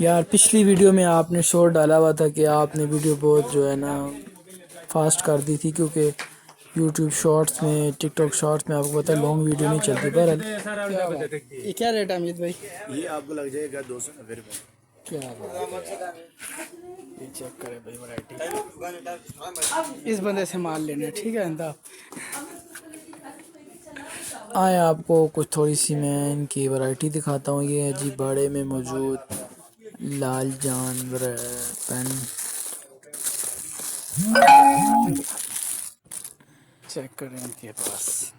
यार पिछली वीडियो में आपने शोर डाला हुआ था कि आपने वीडियो बहुत जो है ना फास्ट कर दी थी, क्योंकि यूट्यूब शॉर्ट्स में, टिकटॉक शॉर्ट्स में आपको पता है लॉन्ग वीडियो नहीं चलती। पर ये क्या रेट है अमित भाई? ये आपको लग जाएगा 290 रुपये। क्या बात, ये चेक करें भाई वैरायटी। इस बंदे से माल लेना है, ठीक है इंदा। आए आपको कुछ थोड़ी सी मैं इनकी वैरायटी दिखाता हूँ। ये है जी बाड़े में मौजूद लाल जानवर पेन। चेक करें इनके पास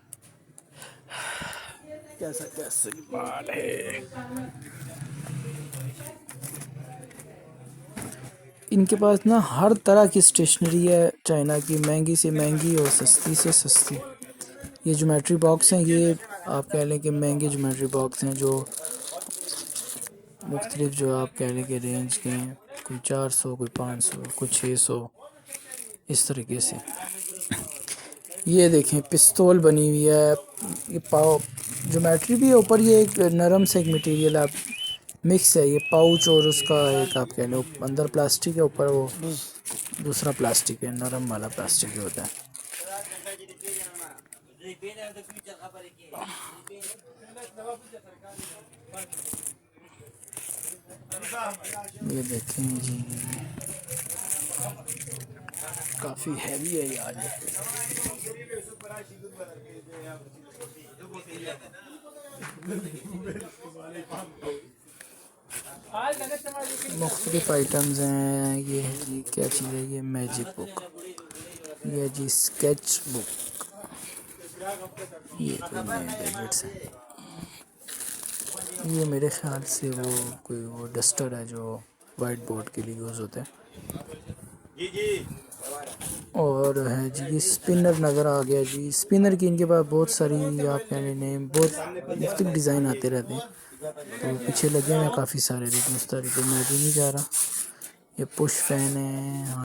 कैसा कैसा माल है। इनके पास ना हर तरह की स्टेशनरी है, चाइना की, महंगी से महंगी और सस्ती से सस्ती। ये ज्योमेट्री बॉक्स हैं, ये आप कह लें कि महंगे ज्योमेट्री बॉक्स हैं, जो मुख्तलिफ जो आप कह लें कि रेंज के हैं। कोई 400, कोई 500, कोई 600, इस तरीके से। ये देखें पिस्तौल बनी हुई है। ये पाव ज्योमेट्री भी है ऊपर, ये एक नरम से एक मटेरियल आप मिक्स है। ये पाउच और उसका एक आप कह लो अंदर प्लास्टिक है, ऊपर वो दूसरा प्लास्टिक है, नरम वाला प्लास्टिक जो होता है। ये देखें जी, काफ़ी हैवी है यार ये। मुख्तलिफ आइटम्स हैं। ये है जी क्या चीज़ है, ये मैजिक बुक, ये है जी स्केच बुक, ये कोई नए गैजेट्स हैं। ये मेरे ख्याल से वो कोई वो डस्टर है जो वाइट बोर्ड के लिए यूज़ होता है। और है जी ये स्पिनर नज़र आ गया जी। स्पिनर की इनके पास बहुत सारी आप कहने नेम, बहुत मुख्तलिफ डिज़ाइन आते रहते हैं, तो पीछे लगे हुए हैं काफ़ी सारे, लेकिन उस तरीके मैं भी नहीं जा रहा। ये पुश फैन है।